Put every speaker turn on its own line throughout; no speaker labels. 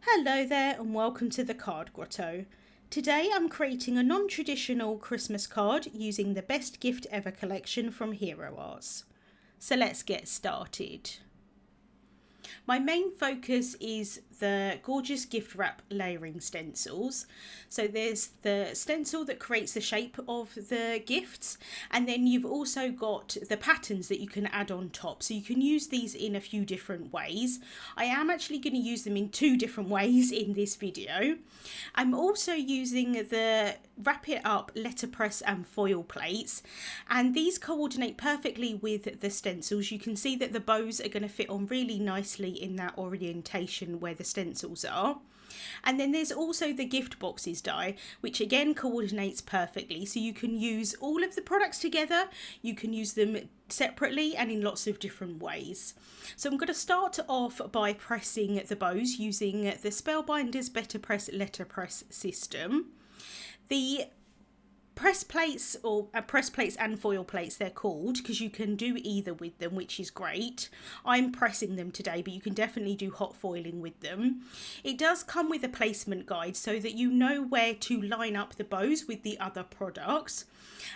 Hello there and welcome to the Card Grotto. Today I'm creating a non-traditional Christmas card using the Best Gift Ever collection from Hero Arts. So let's get started. My main focus is the gorgeous gift wrap layering stencils. So there's the stencil that creates the shape of the gifts, and then you've also got the patterns that you can add on top. So you can use these in a few different ways. I am actually going to use them in two different ways in this video. I'm also using the Wrap It Up letterpress and foil plates, and these coordinate perfectly with the stencils. You can see that the bows are going to fit on really nicely in that orientation where the stencils are. And then there's also the gift boxes die, which again coordinates perfectly. So you can use all of the products together, you can use them separately and in lots of different ways. So I'm going to start off by pressing the bows using the Spellbinders Betterpress Letterpress system. The press plates, or press plates and foil plates they're called, because you can do either with them, which is great. I'm pressing them today, but you can definitely do hot foiling with them. It does come with a placement guide so that you know where to line up the bows with the other products.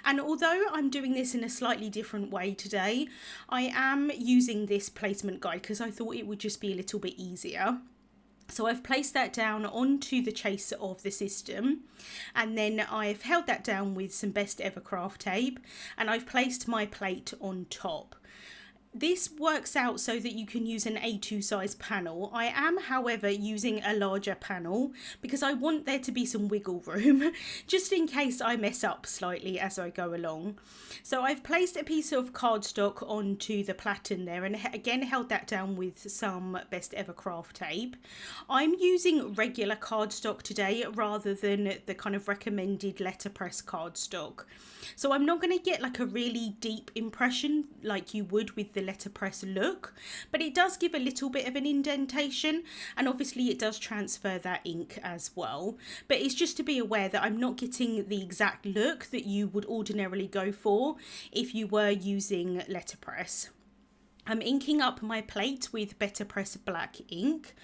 And although I'm doing this in a slightly different way today, I am using this placement guide because I thought it would just be a little bit easier. So I've placed that down onto the chaser of the system, and then I've held that down with some Best Ever craft tape, and I've placed my plate on top. This works out so that you can use an A2 size panel. I am, however, using a larger panel because I want there to be some wiggle room just in case I mess up slightly as I go along. So I've placed a piece of cardstock onto the platen there and again held that down with some Best Ever craft tape. I'm using regular cardstock today rather than the kind of recommended letterpress cardstock. So I'm not going to get like a really deep impression like you would with the letterpress look, but it does give a little bit of an indentation, and obviously it does transfer that ink as well. But it's just to be aware that I'm not getting the exact look that you would ordinarily go for if you were using letterpress. I'm inking up my plate with Betterpress black ink.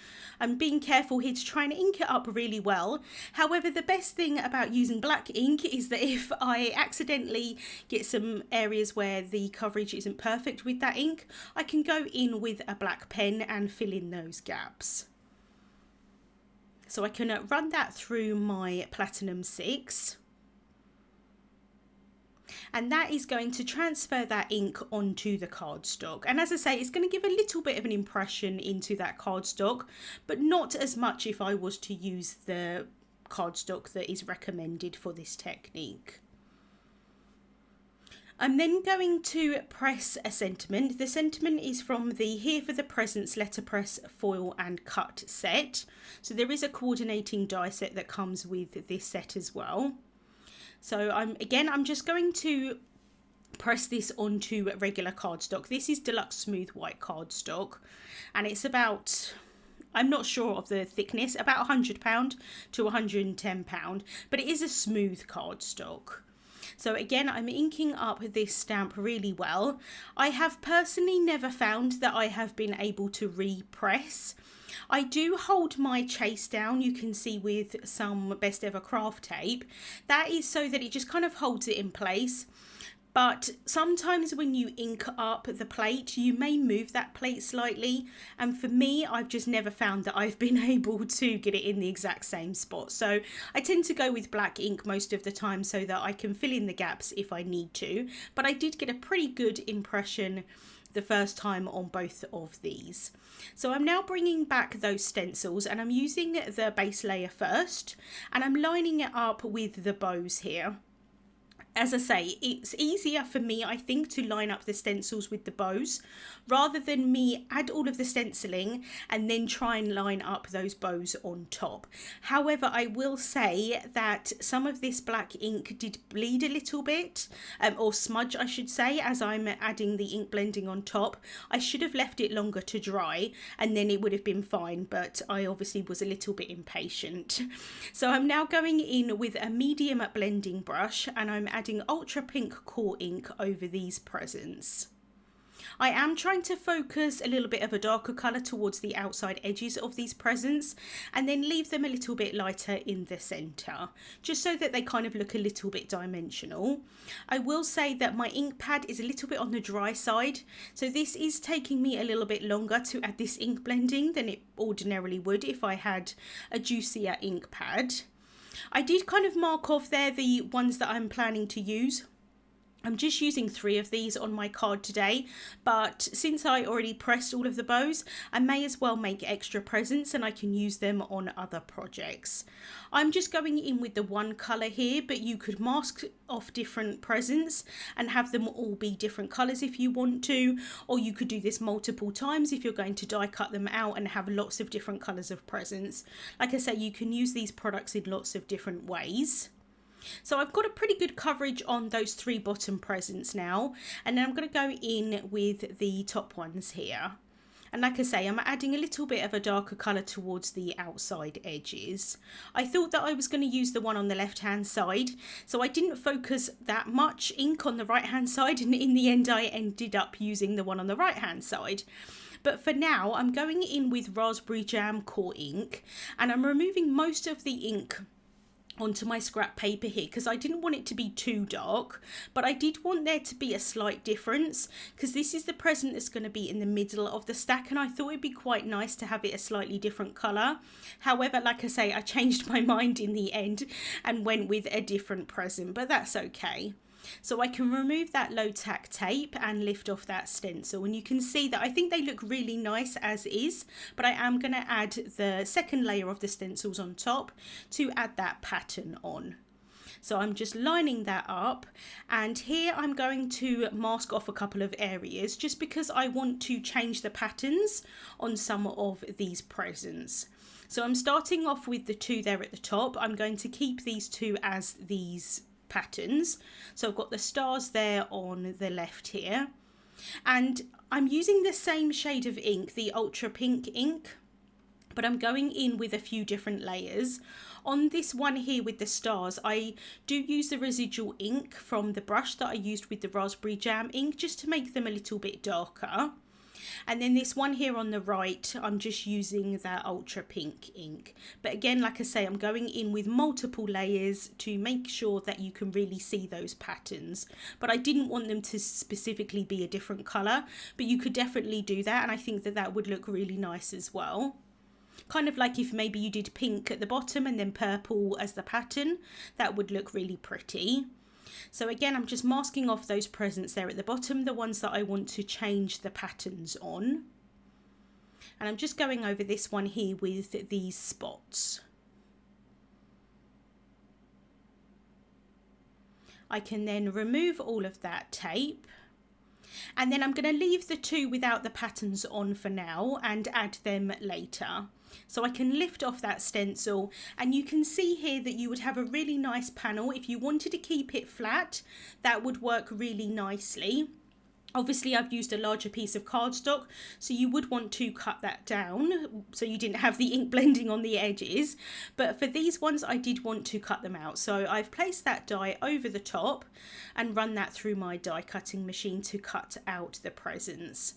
I'm being careful here to try and ink it up really well. However, the best thing about using black ink is that if I accidentally get some areas where the coverage isn't perfect with that ink, I can go in with a black pen and fill in those gaps. So I can run that through my Platinum 6. And that is going to transfer that ink onto the cardstock. And as I say, it's going to give a little bit of an impression into that cardstock, but not as much if I was to use the cardstock that is recommended for this technique. I'm then going to press a sentiment. The sentiment is from the Here for the Presents Letterpress Foil and Cut set. So there is a coordinating die set that comes with this set as well. So I'm just going to press this onto regular cardstock. This is Deluxe smooth white cardstock, and it's about, I'm not sure of the thickness, about £100 to £110, but it is a smooth cardstock. So again, I'm inking up this stamp really well. I have personally never found that I have been able to repress. I do hold my chase down, you can see with some Best Ever craft tape. That is so that it just kind of holds it in place. But sometimes when you ink up the plate, you may move that plate slightly. And for me, I've just never found that I've been able to get it in the exact same spot. So I tend to go with black ink most of the time so that I can fill in the gaps if I need to. But I did get a pretty good impression the first time on both of these. So I'm now bringing back those stencils and I'm using the base layer first, and I'm lining it up with the bows here. As I say, it's easier for me, I think, to line up the stencils with the bows rather than me add all of the stenciling and then try and line up those bows on top. However, I will say that some of this black ink did bleed a little bit, or smudge I should say, as I'm adding the ink blending on top. I should have left it longer to dry and then it would have been fine, but I obviously was a little bit impatient. So I'm now going in with a medium blending brush and I'm adding ultra pink core ink over these presents. I am trying to focus a little bit of a darker colour towards the outside edges of these presents and then leave them a little bit lighter in the centre, just so that they kind of look a little bit dimensional. I will say that my ink pad is a little bit on the dry side, so this is taking me a little bit longer to add this ink blending than it ordinarily would if I had a juicier ink pad. I did kind of mark off there the ones that I'm planning to use. I'm just using 3 of these on my card today, but since I already pressed all of the bows, I may as well make extra presents and I can use them on other projects. I'm just going in with the one colour here, but you could mask off different presents and have them all be different colours if you want to, or you could do this multiple times if you're going to die cut them out and have lots of different colours of presents. Like I say, you can use these products in lots of different ways. So I've got a pretty good coverage on those 3 bottom presents now, and then I'm going to go in with the top ones here. And like I say, I'm adding a little bit of a darker colour towards the outside edges. I thought that I was going to use the one on the left hand side, so I didn't focus that much ink on the right hand side, and in the end I ended up using the one on the right hand side. But for now I'm going in with raspberry jam core ink, and I'm removing most of the ink onto my scrap paper here because I didn't want it to be too dark, but I did want there to be a slight difference because this is the present that's going to be in the middle of the stack, and I thought it'd be quite nice to have it a slightly different colour. However, like I say, I changed my mind in the end and went with a different present, but that's okay. So I can remove that low tack tape and lift off that stencil, and you can see that I think they look really nice as is, but I am going to add the second layer of the stencils on top to add that pattern on. So I'm just lining that up, and here I'm going to mask off a couple of areas just because I want to change the patterns on some of these presents. So I'm starting off with the 2 there at the top. I'm going to keep these 2 as these patterns. So I've got the stars there on the left here, and I'm using the same shade of ink, the ultra pink ink, but I'm going in with a few different layers. On this one here with the stars, I do use the residual ink from the brush that I used with the raspberry jam ink just to make them a little bit darker. And then this one here on the right, I'm just using that ultra pink ink. But again, like I say, I'm going in with multiple layers to make sure that you can really see those patterns. But I didn't want them to specifically be a different colour, but you could definitely do that, and I think that that would look really nice as well. Kind of like if maybe you did pink at the bottom and then purple as the pattern, that would look really pretty. So again, I'm just masking off those presents there at the bottom, the ones that I want to change the patterns on. And I'm just going over this one here with these spots. I can then remove all of that tape. And then I'm going to leave the 2 without the patterns on for now and add them later. So I can lift off that stencil, and you can see here that you would have a really nice panel. If you wanted to keep it flat, that would work really nicely. Obviously I've used a larger piece of cardstock, so you would want to cut that down so you didn't have the ink blending on the edges. But for these ones I did want to cut them out. So I've placed that die over the top and run that through my die cutting machine to cut out the presents.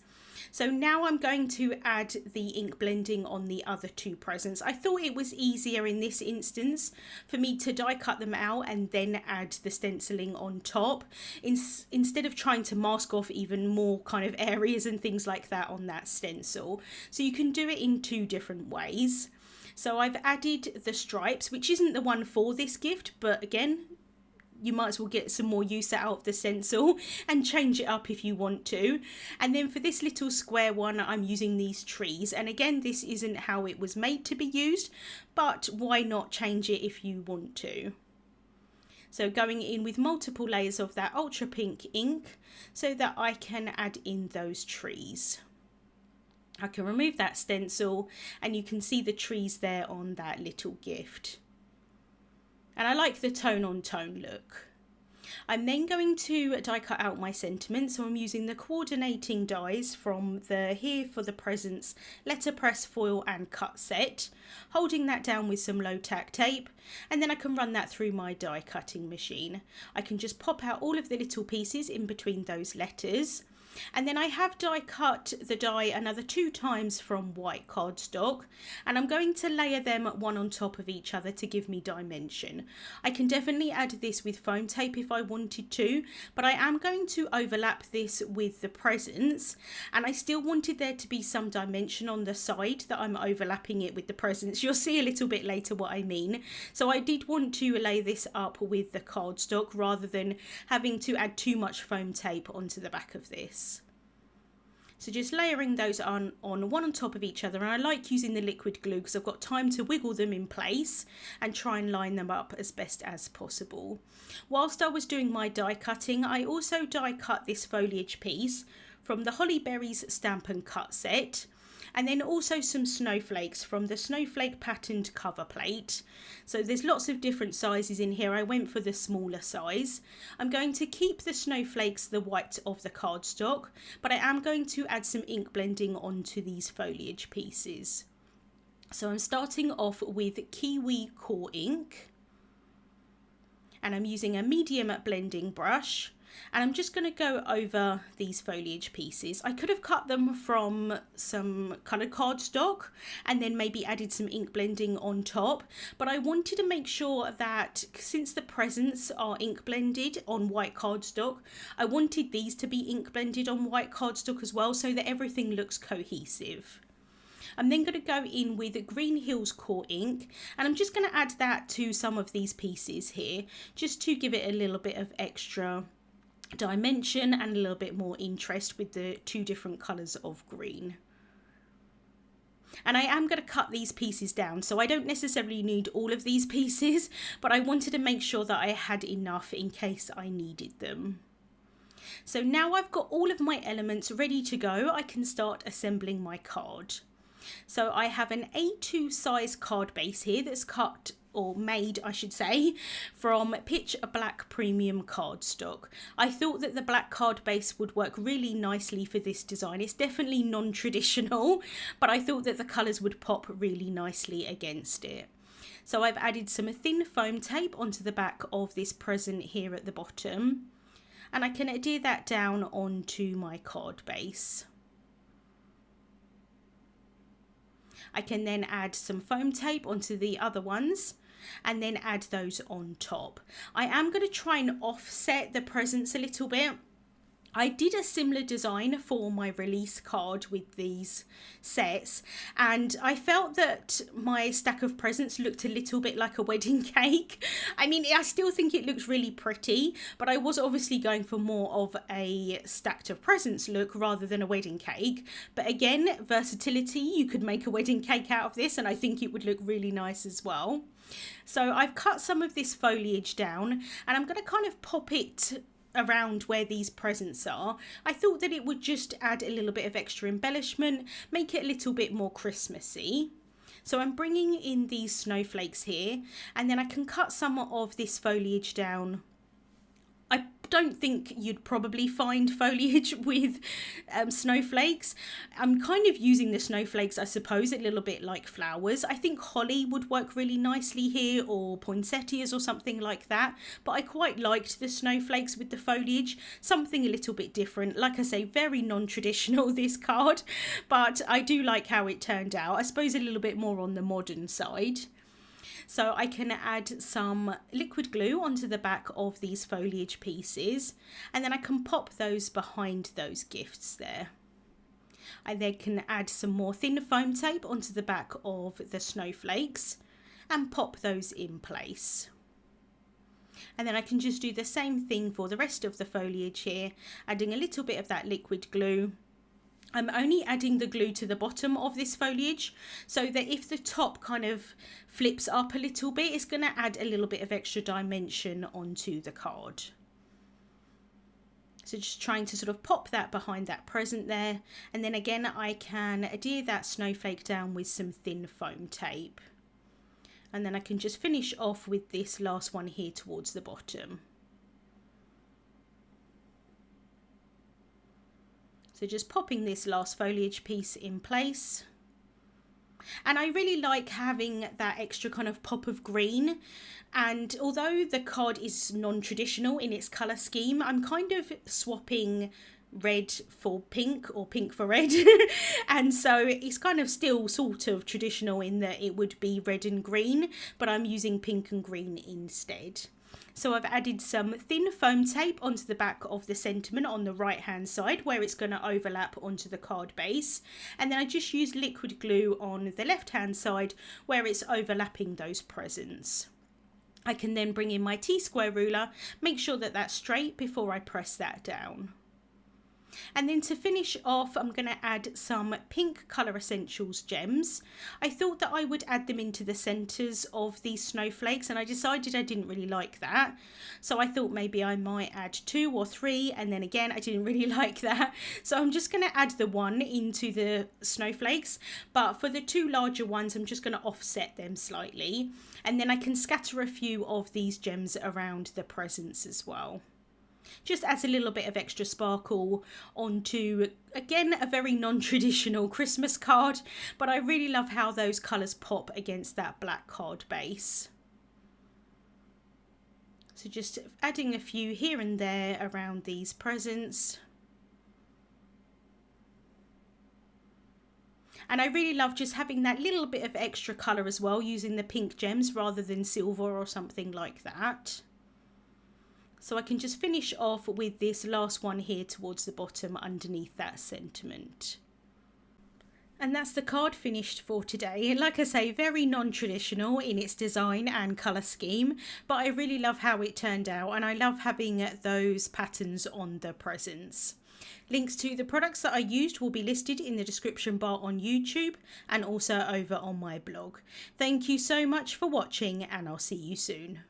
So now I'm going to add the ink blending on the other 2 presents. I thought it was easier in this instance for me to die cut them out and then add the stenciling on top instead of trying to mask off even more kind of areas and things like that on that stencil. So you can do it in 2 different ways. So I've added the stripes, which isn't the one for this gift, but again, you might as well get some more use out of the stencil and change it up if you want to. And then for this little square one, I'm using these trees. And again, this isn't how it was made to be used, but why not change it if you want to? So going in with multiple layers of that ultra pink ink so that I can add in those trees. I can remove that stencil and you can see the trees there on that little gift. And I like the tone on tone look. I'm then going to die cut out my sentiments, so I'm using the coordinating dies from the Here for the Presents letterpress foil and cut set, holding that down with some low tack tape, and then I can run that through my die cutting machine. I can just pop out all of the little pieces in between those letters. And then I have die cut the die another 2 times from white cardstock, and I'm going to layer them one on top of each other to give me dimension. I can definitely add this with foam tape if I wanted to, but I am going to overlap this with the presents, and I still wanted there to be some dimension on the side that I'm overlapping it with the presents. You'll see a little bit later what I mean. So I did want to lay this up with the cardstock rather than having to add too much foam tape onto the back of this. So just layering those on one on top of each other, and I like using the liquid glue because I've got time to wiggle them in place and try and line them up as best as possible. Whilst I was doing my die cutting, I also die cut this foliage piece from the Holly Berries Stamp and Cut set, and then also some snowflakes from the Snowflake patterned cover plate. So there's lots of different sizes in here. I went for the smaller size. I'm going to keep the snowflakes the white of the cardstock, but I am going to add some ink blending onto these foliage pieces. So I'm starting off with Kiwi core ink, and I'm using a medium blending brush. And I'm just going to go over these foliage pieces. I could have cut them from some coloured cardstock and then maybe added some ink blending on top, but I wanted to make sure that since the presents are ink blended on white cardstock, I wanted these to be ink blended on white cardstock as well, so that everything looks cohesive. I'm then going to go in with Green Hills core ink, and I'm just going to add that to some of these pieces here just to give it a little bit of extra dimension and a little bit more interest with the 2 different colours of green. And I am going to cut these pieces down, so I don't necessarily need all of these pieces, but I wanted to make sure that I had enough in case I needed them. So now I've got all of my elements ready to go, I can start assembling my card. So I have an A2 size card base here that's cut, or made I should say, from Pitch Black Premium cardstock. I thought that the black card base would work really nicely for this design. It's definitely non-traditional, but I thought that the colours would pop really nicely against it. So I've added some thin foam tape onto the back of this present here at the bottom, and I can adhere that down onto my card base. I can then add some foam tape onto the other ones and then add those on top. I am going to try and offset the presents a little bit. I did a similar design for my release card with these sets, and I felt that my stack of presents looked a little bit like a wedding cake. I mean, I still think it looks really pretty, but I was obviously going for more of a stacked of presents look rather than a wedding cake. But again, versatility, you could make a wedding cake out of this, and I think it would look really nice as well. So I've cut some of this foliage down, and I'm going to kind of pop it around where these presents are. I thought that it would just add a little bit of extra embellishment, make it a little bit more Christmassy. So I'm bringing in these snowflakes here, and then I can cut some of this foliage down. I don't think you'd probably find foliage with snowflakes. I'm kind of using the snowflakes, I suppose, a little bit like flowers. I think holly would work really nicely here, or poinsettias or something like that. But I quite liked the snowflakes with the foliage, something a little bit different. Like I say, very non-traditional this card, but I do like how it turned out. I suppose a little bit more on the modern side. So I can add some liquid glue onto the back of these foliage pieces, and then I can pop those behind those gifts there. I then can add some more thin foam tape onto the back of the snowflakes and pop those in place. And then I can just do the same thing for the rest of the foliage here, adding a little bit of that liquid glue. I'm only adding the glue to the bottom of this foliage, so that if the top kind of flips up a little bit, it's going to add a little bit of extra dimension onto the card. So just trying to sort of pop that behind that present there, and then again I can adhere that snowflake down with some thin foam tape. And then I can just finish off with this last one here towards the bottom. So just popping this last foliage piece in place. And I really like having that extra kind of pop of green. And although the card is non-traditional in its colour scheme, I'm kind of swapping red for pink or pink for red. And so it's kind of still sort of traditional in that it would be red and green, but I'm using pink and green instead. So I've added some thin foam tape onto the back of the sentiment on the right hand side where it's going to overlap onto the card base, and then I just used liquid glue on the left hand side where it's overlapping those presents. I can then bring in my T-square ruler, make sure that that's straight before I press that down. And then to finish off, I'm going to add some pink Colour Essentials gems. I thought that I would add them into the centres of these snowflakes, and I decided I didn't really like that. So I thought maybe I might add 2 or 3, and then again I didn't really like that. So I'm just going to add the 1 into the snowflakes, but for the 2 larger ones I'm just going to offset them slightly. And then I can scatter a few of these gems around the presents as well. Just adds a little bit of extra sparkle onto, again, a very non-traditional Christmas card, but I really love how those colours pop against that black card base. So just adding a few here and there around these presents. And I really love just having that little bit of extra colour as well, using the pink gems rather than silver or something like that. So I can just finish off with this last one here towards the bottom underneath that sentiment. And that's the card finished for today. Like I say, very non-traditional in its design and colour scheme, but I really love how it turned out, and I love having those patterns on the presents. Links to the products that I used will be listed in the description bar on YouTube and also over on my blog. Thank you so much for watching, and I'll see you soon.